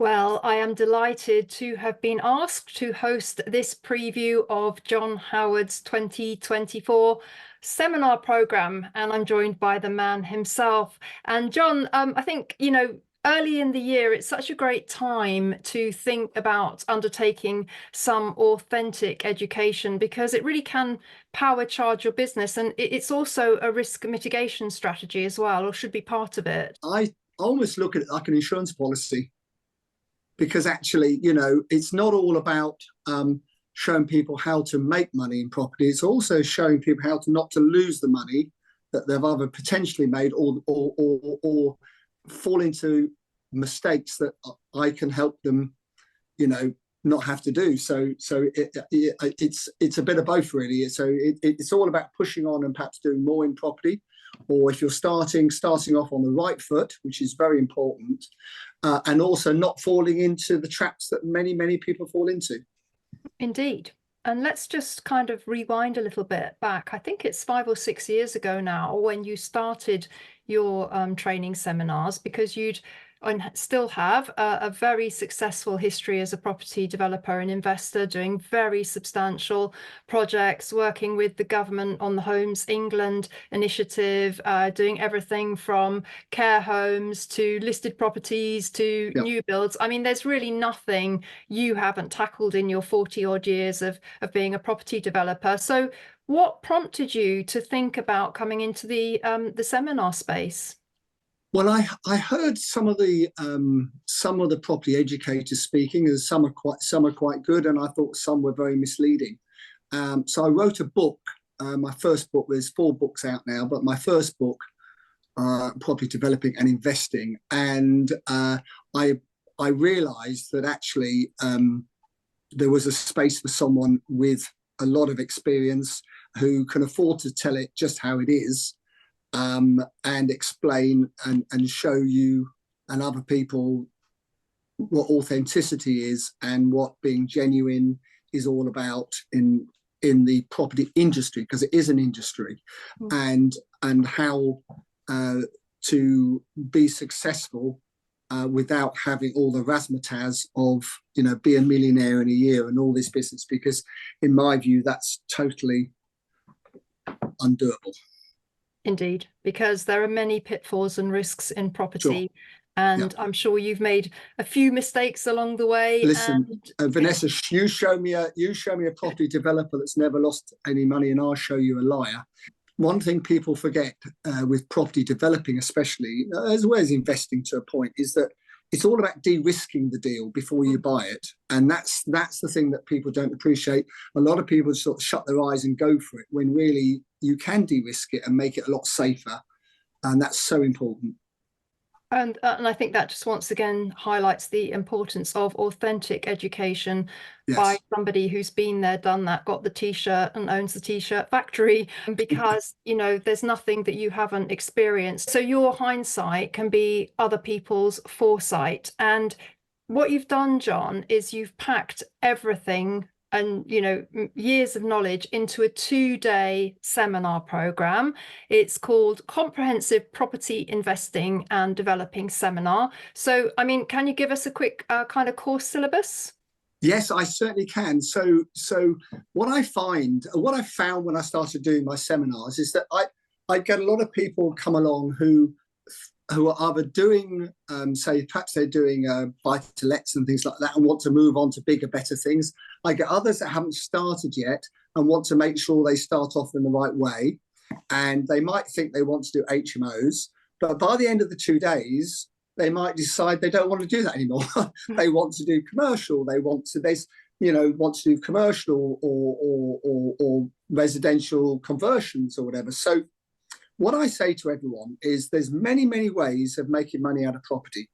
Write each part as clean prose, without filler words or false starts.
Well, I am delighted to have been asked to host this preview of John Howard's 2024 seminar program, and I'm joined by the man himself. And John, I think, early in the year, it's such a great time to think about undertaking some authentic education because it really can power charge your business. And it's also a risk mitigation strategy as well, or should be part of it. I almost look at it like an insurance policy, because actually, it's not all about showing people how to make money in property. It's also showing people how to not to lose the money that they've either potentially made or fall into mistakes that I can help them, not have to do. So it's a bit of both, really. So it's all about pushing on and perhaps doing more in property, or if you're starting off on the right foot, which is very important, and also not falling into the traps that many people fall into. Indeed. And let's just kind of rewind a little bit back. I think it's 5 or 6 years ago now when you started your training seminars, because you'd and still have a very successful history as a property developer and investor, doing very substantial projects, working with the government on the Homes England initiative, doing everything from care homes to listed properties to new builds. I mean, there's really nothing you haven't tackled in your 40 odd years of being a property developer. So what prompted you to think about coming into the seminar space? Well, I heard some of the property educators speaking, and some are quite good, and I thought some were very misleading. So I wrote a book. My first book, there's 4 books out now, but my first book, Property Developing and Investing, and I realised that actually there was a space for someone with a lot of experience who can afford to tell it just how it is. And explain and show you and other people what authenticity is and what being genuine is all about in the property industry, because it is an industry, and how to be successful without having all the razzmatazz of be a millionaire in a year and all this business, because in my view that's totally undoable. Indeed, because there are many pitfalls and risks in property. Sure. And I'm sure you've made a few mistakes along the way. Listen, Vanessa, you show me a property developer that's never lost any money, and I'll show you a liar. One thing people forget with property developing, especially as well as investing to a point, is that it's all about de-risking the deal before you buy it. And that's the thing that people don't appreciate. A lot of people sort of shut their eyes and go for it, when really you can de-risk it and make it a lot safer. And that's so important. And I think that just once again highlights the importance of authentic education by somebody who's been there, done that, got the T-shirt and owns the T-shirt factory, because, there's nothing that you haven't experienced. So your hindsight can be other people's foresight. And what you've done, John, is you've packed everything and years of knowledge into a 2-day seminar program. It's called Comprehensive Property Investing and Developing Seminar. So, I mean, can you give us a quick kind of course syllabus? Yes, I certainly can. So what I found when I started doing my seminars is that I get a lot of people come along who are either doing, say, perhaps they're doing buy-to-lets and things like that and want to move on to bigger, better things. I get others that haven't started yet and want to make sure they start off in the right way. And they might think they want to do HMOs, but by the end of the 2 days, they might decide they don't want to do that anymore. They want to do commercial. They want to, want to do commercial or residential conversions or whatever. So what I say to everyone is there's many ways of making money out of property.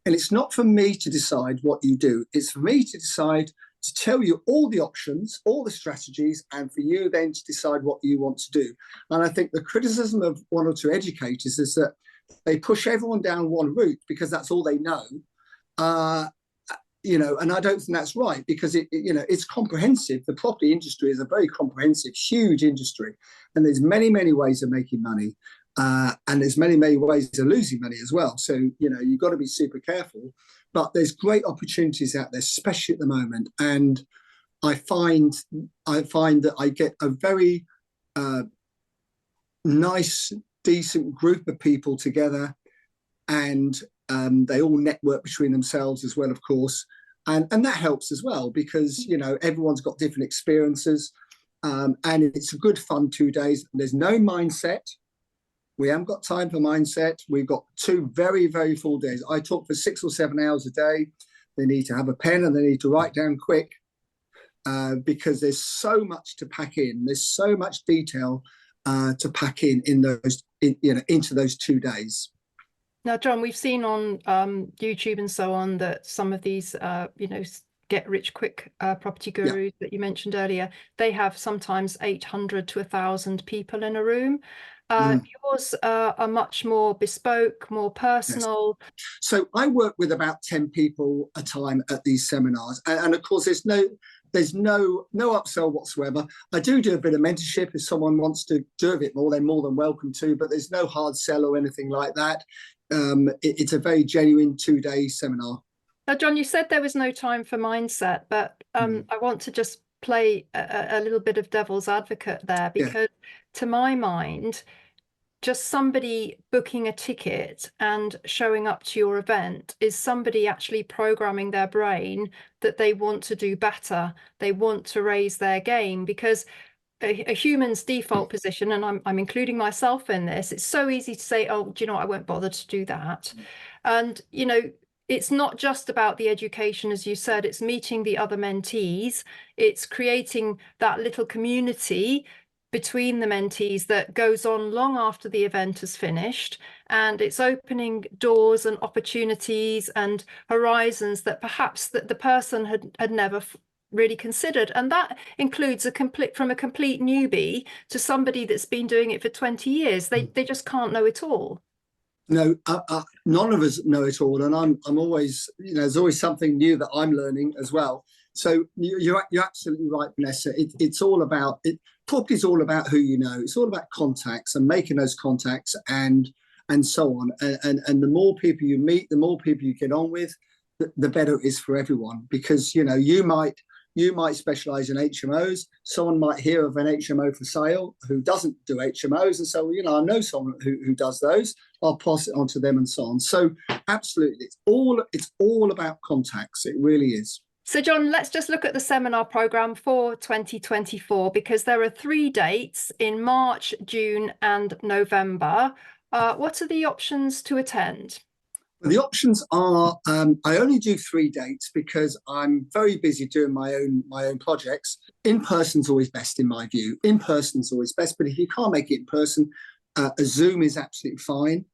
And it's not for me to decide what you do. It's for me to decide to tell you all the options, all the strategies, and for you then to decide what you want to do. And I think the criticism of one or two educators is that they push everyone down one route because that's all they know. And I don't think that's right, because it's comprehensive. The property industry is a very comprehensive, huge industry, and there's many ways of making money, and there's many ways of losing money as well. So you've got to be super careful. but there's great opportunities out there, especially at the moment. And I find that I get a very nice, decent group of people together, and they all network between themselves as well, of course, and that helps as well, because everyone's got different experiences, and it's a good fun 2 days. There's no mindset. We haven't got time for mindset. We've got 2 very, very full days. I talk for 6 or 7 hours a day. They need to have a pen and they need to write down quick, because there's so much to pack in. There's so much detail to pack in those, into those 2 days. Now, John, we've seen on YouTube and so on that some of these, get rich quick property gurus that you mentioned earlier, they have sometimes 800 to 1,000 people in a room. Yours are much more bespoke, more personal. Yes. So I work with about 10 people a time at these seminars, and of course there's no upsell whatsoever. I do a bit of mentorship. If someone wants to do a bit more, they're more than welcome to, but there's no hard sell or anything like that. It's a very genuine 2-day seminar. Now, John, you said there was no time for mindset, but I want to just play a little bit of devil's advocate there, because to my mind, just somebody booking a ticket and showing up to your event is somebody actually programming their brain that they want to do better. They want to raise their game, because a human's default position, and I'm including myself in this, it's so easy to say, oh, do you know what, I won't bother to do that. And, it's not just about the education, as you said, it's meeting the other mentees. It's creating that little community between the mentees that goes on long after the event has finished, and it's opening doors and opportunities and horizons that perhaps that the person had never really considered. And that includes from a complete newbie to somebody that's been doing it for 20 years. They just can't know it all. No, none of us know it all, and I'm always, there's always something new that I'm learning as well. So you're absolutely right, Vanessa. It's all about it. Property is all about who you know. It's all about contacts and making those contacts and so on. And the more people you meet, the more people you get on with, the better it is for everyone. Because you might specialize in HMOs. Someone might hear of an HMO for sale who doesn't do HMOs, and so I know someone who does those. I'll pass it on to them and so on. So absolutely, it's all about contacts. It really is. So, John, let's just look at the seminar program for 2024, because there are 3 dates in March, June, and November. What are the options to attend? The options are, I only do 3 dates because I'm very busy doing my own projects. In person's always best, in my view. In person's always best, but if you can't make it in person, a Zoom is absolutely fine.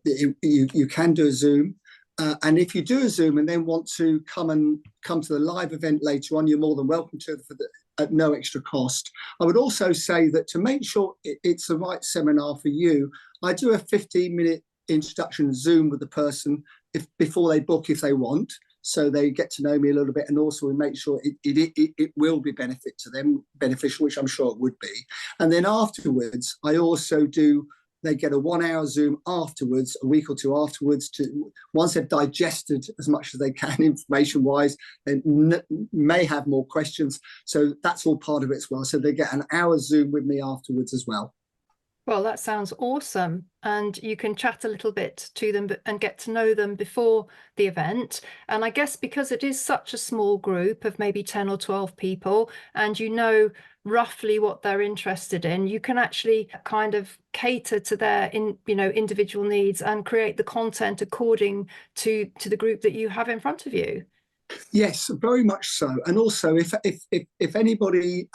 You can do a Zoom. And if you do a Zoom and then want to come to the live event later on, you're more than welcome to at no extra cost. I would also say that to make sure it's the right seminar for you, I do a 15-minute introduction Zoom with the person before they book, if they want, so they get to know me a little bit, and also we make sure it will be beneficial, which I'm sure it would be. And then afterwards, I also do. They get a 1-hour Zoom afterwards, a week or 2 afterwards, once they've digested as much as they can information-wise, they may have more questions. So that's all part of it as well. So they get an hour Zoom with me afterwards as well. Well, that sounds awesome. And you can chat a little bit to them and get to know them before the event. And I guess because it is such a small group of maybe 10 or 12 people, and roughly what they're interested in, you can actually kind of cater to their individual needs and create the content according to the group that you have in front of you. Yes, very much so. And also, if anybody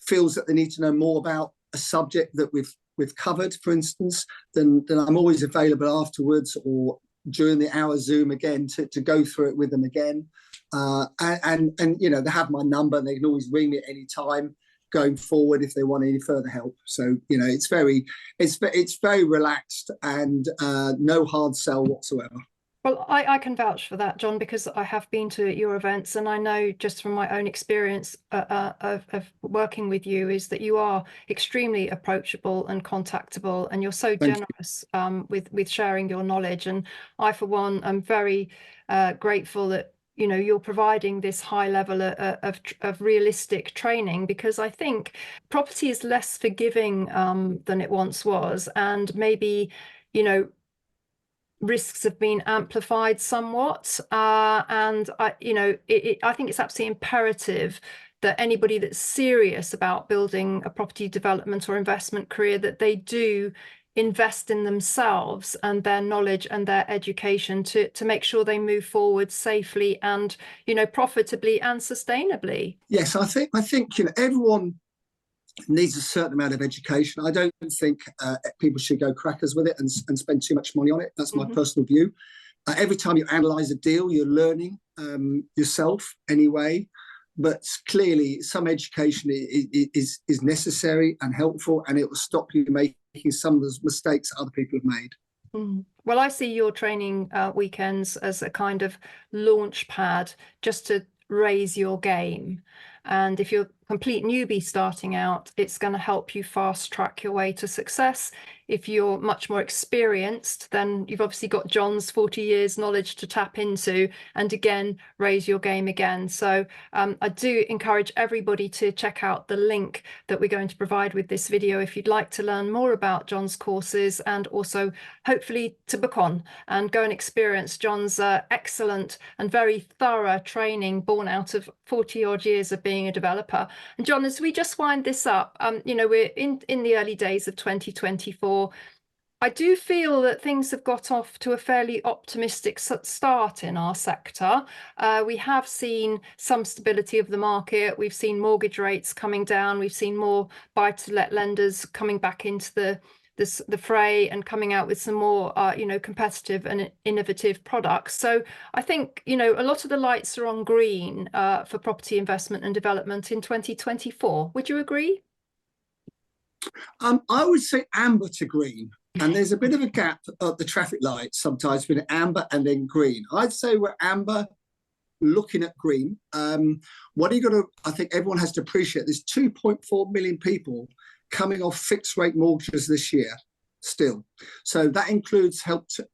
feels that they need to know more about a subject that we've covered, for instance, then I'm always available afterwards or during the hour Zoom again to go through it with them again. And they have my number. They can always ring me at any time going forward if they want any further help. So it's very relaxed and no hard sell whatsoever. Well, I can vouch for that, John, because I have been to your events, and I know just from my own experience of working with you is that you are extremely approachable and contactable, and you're so Thank you. generous with sharing your knowledge. And I, for one, am very grateful that you're providing this high level of realistic training, because I think property is less forgiving than it once was, and maybe risks have been amplified somewhat. And I think it's absolutely imperative that anybody that's serious about building a property development or investment career, that they do invest in themselves and their knowledge and their education to make sure they move forward safely and profitably and sustainably. Yes, I think everyone needs a certain amount of education. I don't think people should go crackers with it and spend too much money on it. That's my personal view. Every time you analyze a deal, you're learning yourself anyway. But clearly, some education is necessary and helpful, and it will stop you making some of the mistakes other people have made. Well, I see your training weekends as a kind of launch pad just to raise your game. And if you're a complete newbie starting out, it's going to help you fast track your way to success. If you're much more experienced, then you've obviously got John's 40 years knowledge to tap into and again, raise your game again. So I do encourage everybody to check out the link that we're going to provide with this video if you'd like to learn more about John's courses, and also hopefully to book on and go and experience John's excellent and very thorough training born out of 40 odd years of being a developer. And John, as we just wind this up, we're in the early days of 2024. I do feel that things have got off to a fairly optimistic start in our sector. We have seen some stability of the market. We've seen mortgage rates coming down. We've seen more buy-to-let lenders coming back into the fray and coming out with some more competitive and innovative products. So I think a lot of the lights are on green for property investment and development in 2024. Would you agree? I would say amber to green. And there's a bit of a gap at the traffic lights sometimes between amber and then green. I'd say we're amber looking at green. What are you going to, I think everyone has to appreciate, there's 2.4 million people coming off fixed rate mortgages this year still. So that includes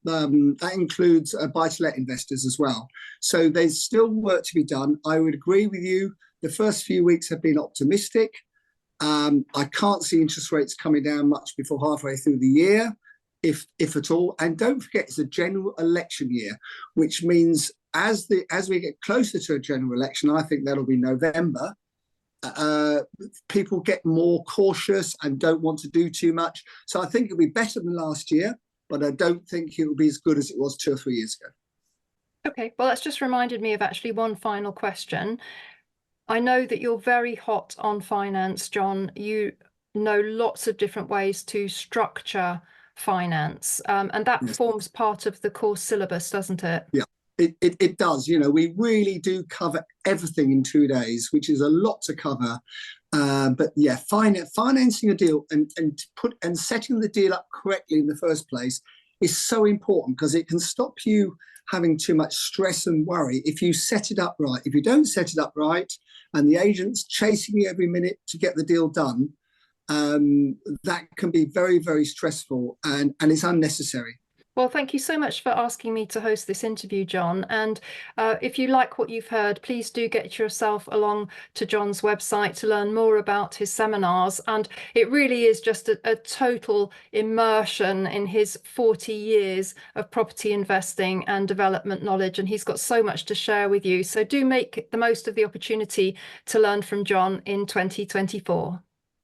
buy-to-let investors as well. So there's still work to be done. I would agree with you. The first few weeks have been optimistic. I can't see interest rates coming down much before halfway through the year, if at all. And don't forget, it's a general election year, which means as we get closer to a general election, I think that'll be November, people get more cautious and don't want to do too much. So I think it'll be better than last year, but I don't think it will be as good as it was 2 or 3 years ago. Okay, well, that's just reminded me of actually one final question. I know that you're very hot on finance, John. You know lots of different ways to structure finance, and that forms part of the course syllabus, doesn't it? Yeah, it does. We really do cover everything in 2 days, which is a lot to cover. But yeah, financing a deal and setting the deal up correctly in the first place is so important, because it can stop you having too much stress and worry if you set it up right. If you don't set it up right and the agent's chasing you every minute to get the deal done, that can be very, very stressful and it's unnecessary. Well, thank you so much for asking me to host this interview, John. And if you like what you've heard, please do get yourself along to John's website to learn more about his seminars. And it really is just a total immersion in his 40 years of property investing and development knowledge. And he's got so much to share with you. So do make the most of the opportunity to learn from John in 2024.